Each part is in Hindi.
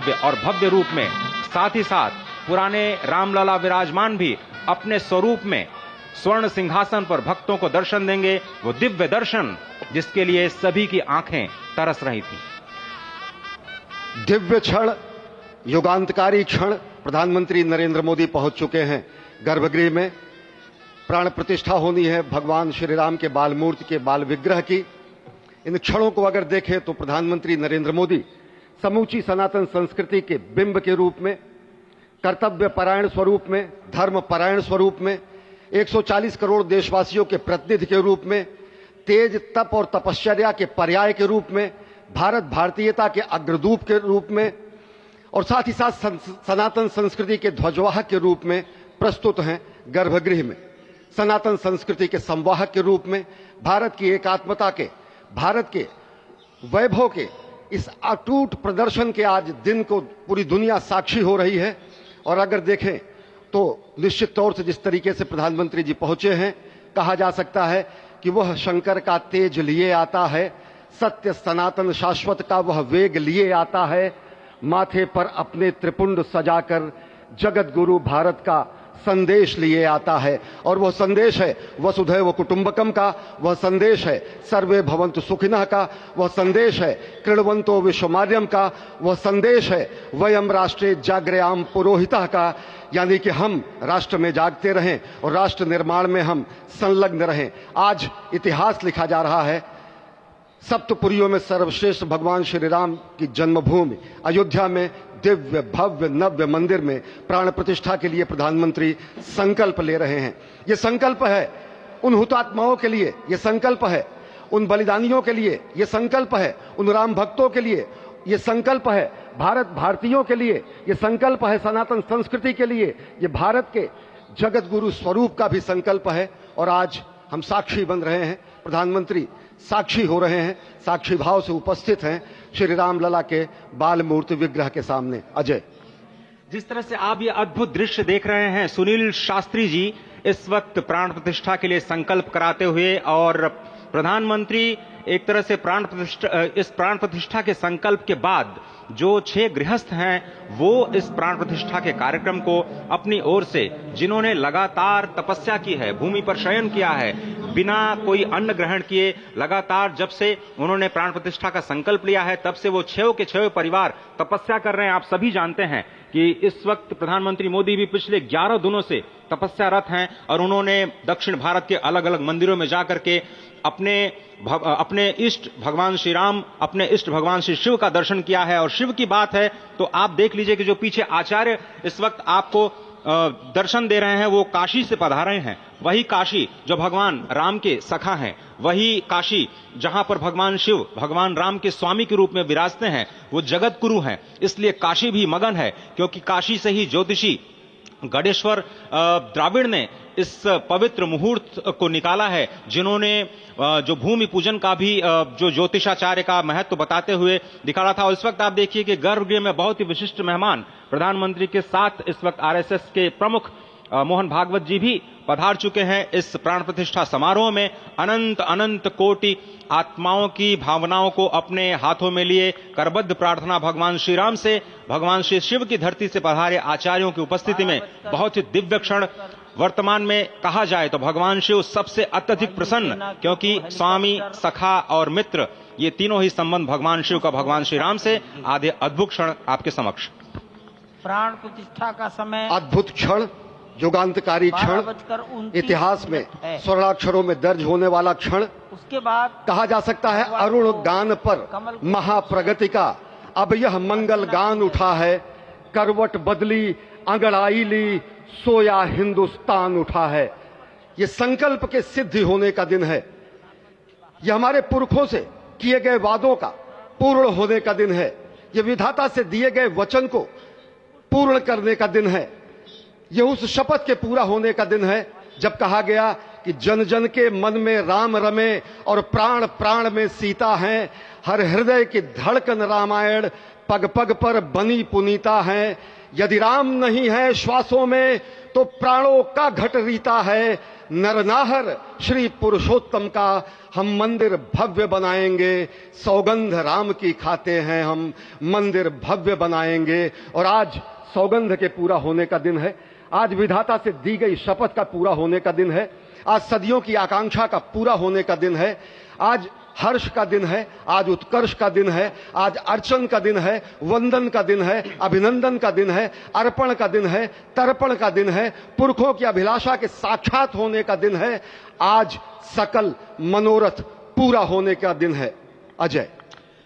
दिव्य और भव्य रूप में, साथ ही साथ पुराने रामलला विराजमान भी अपने स्वरूप में स्वर्ण सिंहासन पर भक्तों को दर्शन देंगे। वो दिव्य दर्शन जिसके लिए सभी की आंखें तरस रही थी। दिव्य क्षण, युगांतकारी क्षण। प्रधानमंत्री नरेंद्र मोदी पहुंच चुके हैं गर्भगृह में। प्राण प्रतिष्ठा होनी है भगवान श्री राम के बाल मूर्ति के बाल विग्रह की। इन क्षणों को अगर देखें तो प्रधानमंत्री नरेंद्र मोदी समूची सनातन संस्कृति के बिंब के रूप में, कर्तव्य परायण स्वरूप में, धर्म परायण स्वरूप में, 140 करोड़ देशवासियों के प्रतिनिधि के रूप में, तेज तप और तपश्चर्या के पर्याय के रूप में, भारत भारतीयता के अग्रदूत के रूप में और साथ ही साथ सनातन संस्कृति के ध्वजवाहक के रूप में प्रस्तुत हैं गर्भगृह में। सनातन संस्कृति के संवाहक के रूप में, भारत की एकात्मता के, भारत के वैभव के इस अटूट प्रदर्शन के आज दिन को पूरी दुनिया साक्षी हो रही है। और अगर देखें तो निश्चित तौर से जिस तरीके से प्रधानमंत्री जी पहुंचे हैं, कहा जा सकता है कि वह शंकर का तेज लिए आता है, सत्य सनातन शाश्वत का वह वेग लिए आता है, माथे पर अपने त्रिपुंड सजाकर जगत गुरु भारत का संदेश लिए आता है। और वह संदेश है वसुधैव कुटुंबकम का, वह संदेश है सर्वे भवन्तु सुखिनः का, वह संदेश है कृण्वन्तो विश्वमार्यम का, वह संदेश है वयम राष्ट्रे जाग्रयाम पुरोहितः का, यानी कि हम राष्ट्र में जागते रहें और राष्ट्र निर्माण में हम संलग्न रहें। आज इतिहास लिखा जा रहा है। सप्तपुरियों में सर्वश्रेष्ठ भगवान श्री राम की जन्मभूमि अयोध्या में दिव्य भव्य नव्य मंदिर में प्राण प्रतिष्ठा के लिए प्रधानमंत्री संकल्प ले रहे हैं। ये संकल्प है उन हुतात्माओं के लिए, ये संकल्प है उन बलिदानियों के लिए, ये संकल्प है उन राम भक्तों के लिए, ये संकल्प है भारत भारतीयों के लिए, ये संकल्प है सनातन संस्कृति के लिए, ये भारत के जगत गुरु स्वरूप का भी संकल्प है। और आज हम साक्षी बन रहे हैं, प्रधानमंत्री साक्षी हो रहे हैं, साक्षी भाव से उपस्थित हैं श्री राम लला के बाल मूर्ति विग्रह के सामने। अजय, जिस तरह से आप ये अद्भुत दृश्य देख रहे हैं, सुनील शास्त्री जी इस वक्त प्राण प्रतिष्ठा के लिए संकल्प कराते हुए, और प्रधानमंत्री एक तरह से इस प्राण प्रतिष्ठा के संकल्प के बाद जो 6 गृहस्थ हैं वो इस प्राण प्रतिष्ठा के कार्यक्रम को अपनी ओर से, जिन्होंने लगातार तपस्या की है, भूमि पर शयन किया है, बिना कोई अन्न ग्रहण किए, लगातार जब से उन्होंने प्राण प्रतिष्ठा का संकल्प लिया है तब से वो 6 के 6 परिवार तपस्या कर रहे हैं। आप सभी जानते हैं कि इस वक्त प्रधानमंत्री मोदी भी पिछले 11 दिनों से तपस्यारत हैं और उन्होंने दक्षिण भारत के अलग अलग मंदिरों में जाकर के अपने इष्ट भगवान श्री राम, अपने इष्ट भगवान श्री शिव का दर्शन किया है। और शिव की बात है तो आप देख लीजिए कि जो पीछे आचार्य इस वक्त आपको दर्शन दे रहे हैं वो काशी से पधारे हैं। वही काशी जो भगवान राम के सखा हैं, वही काशी जहां पर भगवान शिव भगवान राम के स्वामी के रूप में विराजते हैं, वो जगत गुरु हैं। इसलिए काशी भी मगन है, क्योंकि काशी से ही ज्योतिषी गणेश्वर द्राविड़ ने इस पवित्र मुहूर्त को निकाला है, जिन्होंने जो भूमि पूजन का भी जो ज्योतिषाचार्य का महत्व बताते हुए दिखाया था। और इस वक्त आप देखिए कि गर्भगृह में बहुत ही विशिष्ट मेहमान प्रधानमंत्री के साथ इस वक्त आरएसएस के प्रमुख मोहन भागवत जी भी पधार चुके हैं। इस प्राण प्रतिष्ठा समारोह में अनंत अनंत कोटि आत्माओं की भावनाओं को अपने हाथों में लिए करबद्ध प्रार्थना भगवान श्री राम से, भगवान श्री शिव की धरती से पधारे आचार्यों की उपस्थिति में बहुत ही दिव्य क्षण। वर्तमान में कहा जाए तो भगवान शिव सबसे अत्यधिक प्रसन्न, क्योंकि स्वामी, सखा और मित्र ये तीनों ही संबंध भगवान शिव का भगवान श्री राम से। आधे अद्भुत क्षण आपके समक्ष। प्राण प्रतिष्ठा का समय, अद्भुत क्षण, युगांतकारी क्षण, इतिहास में स्वर्णाक्षरों में दर्ज होने वाला क्षण। उसके बाद कहा जा सकता है अरुण गान पर महाप्रगति का अब यह मंगल गान उठा है, करवट बदली अंगड़ाई ली सोया हिंदुस्तान उठा है। ये संकल्प के सिद्धि होने का दिन है, यह हमारे पुरखों से किए गए वादों का पूर्ण होने का दिन है, यह विधाता से दिए गए वचन को पूर्ण करने का दिन है, यह उस शपथ के पूरा होने का दिन है जब कहा गया कि जन जन के मन में राम रमे और प्राण प्राण में सीता है, हर हृदय की धड़कन रामायण पग पग पर बनी पुनीता है। यदि राम नहीं है श्वासों में तो प्राणों का घट रीता है। नरनाहर श्री पुरुषोत्तम का हम मंदिर भव्य बनाएंगे, सौगंध राम की खाते हैं हम, मंदिर भव्य बनाएंगे। और आज सौगंध के पूरा होने का दिन है, आज विधाता से दी गई शपथ का पूरा होने का दिन है, आज सदियों की आकांक्षा का पूरा होने का दिन है, आज हर्ष का दिन है, आज उत्कर्ष का दिन है, आज अर्चन का दिन है, वंदन का दिन है, अभिनंदन का दिन है, अर्पण का दिन है, तर्पण का दिन है, पुरखों की अभिलाषा के साक्षात होने का दिन है, आज सकल मनोरथ पूरा होने का दिन है। अजय,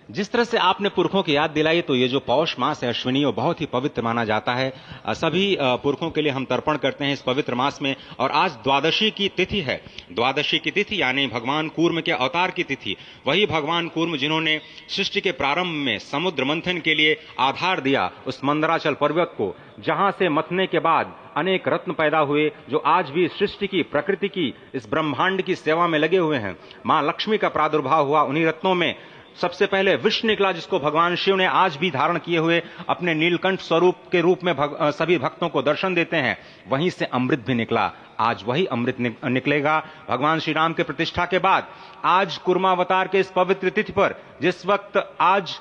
जिस तरह से आपने पुरखों की याद दिलाई, तो ये जो पौष मास है अश्विनी, वो बहुत ही पवित्र माना जाता है। सभी पुरखों के लिए हम तर्पण करते हैं इस पवित्र मास में। और आज द्वादशी की तिथि है। द्वादशी की तिथि यानी भगवान कूर्म के अवतार की तिथि। वही भगवान कूर्म जिन्होंने सृष्टि के प्रारंभ में समुद्र मंथन के लिए आधार दिया उस मंदराचल पर्वत को, जहां से मथने के बाद अनेक रत्न पैदा हुए, जो आज भी सृष्टि की, प्रकृति की, इस ब्रह्मांड की सेवा में लगे हुए हैं। मां लक्ष्मी का प्रादुर्भाव हुआ उन्हीं रत्नों में। सबसे पहले विष निकला, जिसको भगवान शिव ने आज भी धारण किए हुए अपने नीलकंठ स्वरूप के रूप में सभी भक्तों को दर्शन देते हैं। वहीं से अमृत भी निकला, आज वही अमृत निकलेगा भगवान श्री राम के प्रतिष्ठा के बाद। आज कूर्मावतार के इस पवित्र तिथि पर, जिस वक्त आज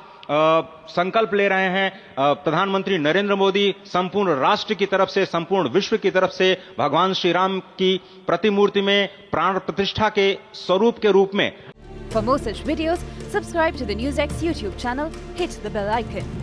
संकल्प ले रहे हैं प्रधानमंत्री नरेंद्र मोदी, संपूर्ण राष्ट्र की तरफ से, संपूर्ण विश्व की तरफ से, भगवान श्री राम की प्रतिमूर्ति में प्राण प्रतिष्ठा के स्वरूप के रूप में। For more such videos, subscribe to the NewsX YouTube channel, hit the bell icon.